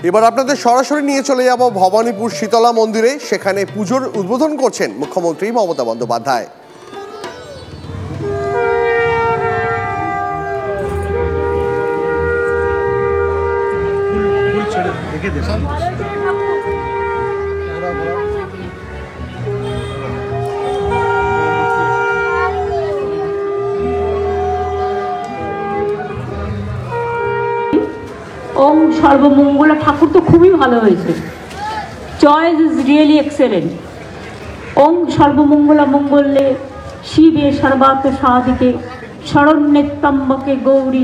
এবার আপনাদের সরাসরি নিয়ে চলে যাব ভবানীপুর শীতলা মন্দিরে। সেখানে পুজোর উদ্বোধন করছেন মুখ্যমন্ত্রী মমতা বন্দ্যোপাধ্যায়। ওং সর্বমঙ্গলা ঠাকুর তো খুবই ভালো হয়েছে, চয়েস ইজ রিয়েলি এক্সেলেন্ট। ওং সর্বমঙ্গলা মঙ্গলে শিবে সর্বার্থ সাধিকে শরণ্যেত্তম্বকে গৌরী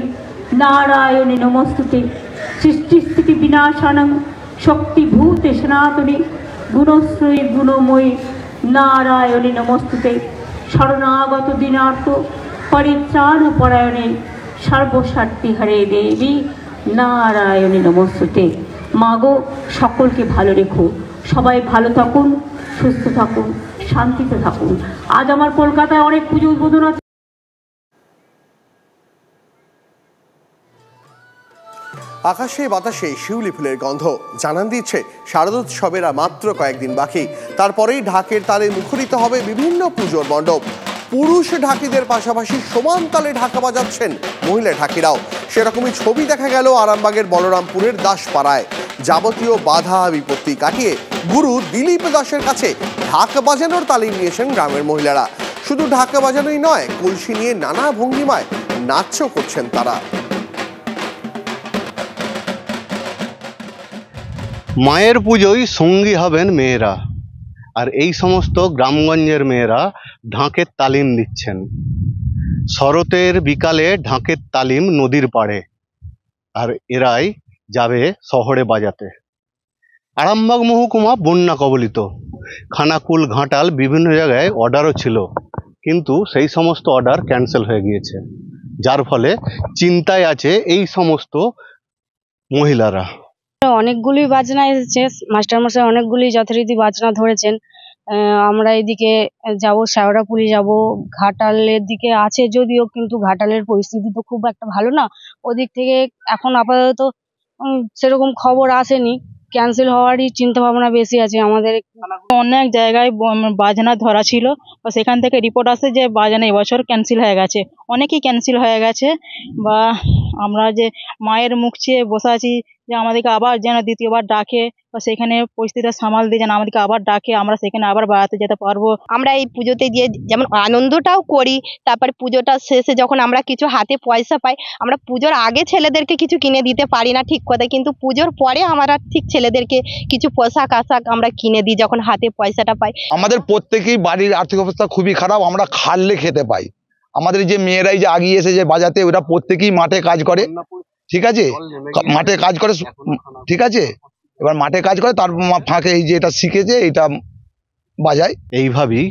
নারায়ণে নমস্তুতে সৃষ্টিস্থিতি বিনাশানং শক্তিভূতে সনাতনী গুণশ্রয়ী গুণময়ী নারায়ণে নমস্তুতে শরণাগত দিনার্থ পরিত্রাণ পরায়ণে সর্বস্বার্থী হরে দেবী নারায়ণে নমস্তুতে। মাগো, সকলকে ভালো রেখো, সবাই ভালো থাকুন, সুস্থ থাকুন, শান্তিতে থাকুন। আজ আমার কলকাতায় অনেক পুজো উদ্বোধন আছে। আকাশে বাতাসে শিউলি ফুলের গন্ধ জানান দিচ্ছে শারদোৎসবের আর মাত্র কয়েকদিন বাকি। তারপরেই ঢাকের তালে মুখরিত হবে বিভিন্ন পুজোর মণ্ডপ। পুরুষ ঢাকিদের পাশাপাশি সমান তালে ঢাকা বাজাচ্ছেন মহিলা ঢাকিরাও। সেরকমই ছবি দেখা গেল আরামবাগের বলরামপুরের দাসপাড়ায়। যাবতীয় বাধা বিপত্তি কাটিয়ে গুরু দিলীপ দাসের কাছে ঢাক বাজানোর তালিম নিয়েছেন গ্রামের মহিলারা। শুধু ঢাকা বাজানোই নয়, কলসি নিয়ে নানা ভঙ্গিমায় নাচও করছেন তারা। মায়ের পুজোয় সঙ্গী হবেন মেয়েরা, আর এই সমস্ত গ্রামগঞ্জের মেয়েরা ঢাকের তালিম দিচ্ছেন। শরতের বিকালে ঢাকের তালিম নদীর পাড়ে, আর এরাই যাবে শহরে বাজাতে। আরামবাগ মহকুমা বন্যা কবলিত, খানাকুল ঘাটাল বিভিন্ন জায়গায় অর্ডারও ছিল, কিন্তু সেই সমস্ত অর্ডার ক্যান্সেল হয়ে গিয়েছে, যার ফলে চিন্তায় আছে এই সমস্ত মহিলারা। অনেকগুলি বাজনা এসেছে, মাস্টারমশাই অনেকগুলি যথারীতি বাজনা ধরেছেন। আমরা এদিকে যাব, শেওড়াপুলি যাব, ঘাটালের দিকে আছে যদিও, কিন্তু ঘাটালের পরিস্থিতি তো খুব একটা ভালো না। ওদিক থেকে এখন আপাতত সেরকম খবর আসেনি, ক্যান্সেল হওয়ারই চিন্তা ভাবনা বেশি আছে আমাদের। অনেক জায়গায় বাজনা ধরা ছিল, সেখান থেকে রিপোর্ট আসে যে বাজনা এবছর ক্যান্সেল হয়ে গেছে, অনেকেই ক্যান্সেল হয়ে গেছে। বা আমরা যে মায়ের মুখ চেয়ে বসে আছি যে আমাদেরকে আবার যেন দ্বিতীয়বার ডাকে, বা সেখানে পরিস্থিতিটা সামাল দিয়ে যেন আমাদেরকে আবার ডাকে, আমরা সেখানে আবার বেড়াতে যেতে পারবো। আমরা এই পুজোতে গিয়ে যেমন আনন্দটাও করি, তারপর পুজোটা শেষে যখন আমরা কিছু হাতে পয়সা পাই, আমরা পুজোর আগে ছেলেদেরকে কিছু কিনে দিতে পারি না ঠিক কথা, কিন্তু পুজোর পরে আমরা ঠিক ছেলেদেরকে কিছু পোশাক আশাক আমরা কিনে দিই যখন হাতে পয়সাটা পাই। আমাদের প্রত্যেকেই বাড়ির আর্থিক অবস্থা খুবই খারাপ, আমরা খাললে খেতে পাই। আমাদের যে মেয়েরাই যে আগিয়ে এসে যে বাজাতে, ওরা প্রত্যেকেই মাঠে কাজ করে, ঠিক আছে, মাঠে কাজ করে, ঠিক আছে, এবার মাঠে কাজ করে, তার ফাঁকে এই যে এটা শিখেছে এটা বাজায়। এইভাবেই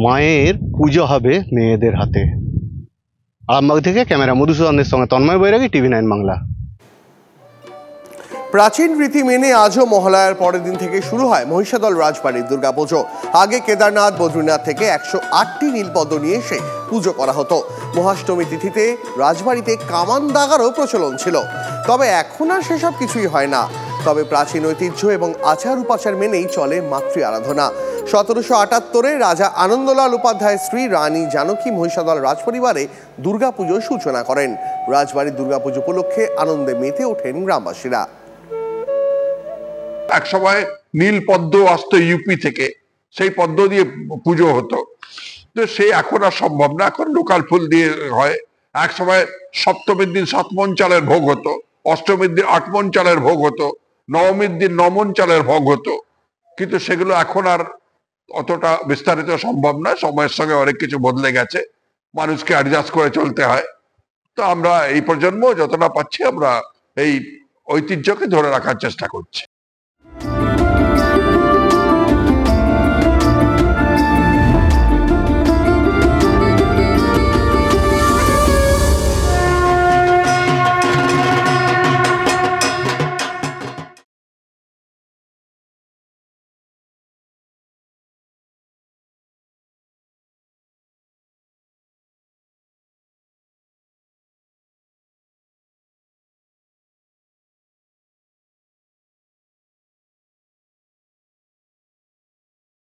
মায়ের পুজো হবে মেয়েদের হাতে। আরামবাগ থেকে ক্যামেরা মধুসূদনের সঙ্গে তন্ময় বৈরাগী, টিভি9 বাংলা। প্রাচীন রীতি মেনে আজও মহালয়ার পরের দিন থেকে শুরু হয় মহিষাদল রাজবাড়ির দুর্গাপুজো। আগে কেদারনাথ বদ্রীনাথ থেকে 108টি নীলপদ্ম নিয়ে এসে পুজো করা হতো। মহাষ্টমী তিথিতে রাজবাড়িতে কামান দাগারও প্রচলন ছিল, তবে এখন আর সেসব কিছুই হয় না। তবে প্রাচীন ঐতিহ্য এবং আচার উপাচার মেনেই চলে মাতৃ আরাধনা। 1778-এ রাজা আনন্দলাল উপাধ্যায়ের স্ত্রী রানী জানকী মহিষাদল রাজপরিবারে দুর্গাপুজোর সূচনা করেন। রাজবাড়ির দুর্গাপুজো উপলক্ষে আনন্দে মেতে ওঠেন গ্রামবাসীরা। এক সময় নীল পদ্ম আসতো ইউপি থেকে, সেই পদ্ম দিয়ে পুজো হতো, তো সেই এখন আর সম্ভব না, এখন লোকাল ফুল দিয়ে হয়। এক সময় সপ্তমীর দিন 7 মণ চালের ভোগ হতো, অষ্টমীর দিন 8 মণ চালের ভোগ হতো, নবমীর দিন 9 মণ চালের ভোগ হতো, কিন্তু সেগুলো এখন আর অতটা বিস্তারিত সম্ভব না। সময়ের সঙ্গে অনেক কিছু বদলে গেছে, মানুষকে অ্যাডজাস্ট করে চলতে হয়। তো আমরা এই প্রজন্ম যতটা পাচ্ছি আমরা এই ঐতিহ্যকে ধরে রাখার চেষ্টা করছি।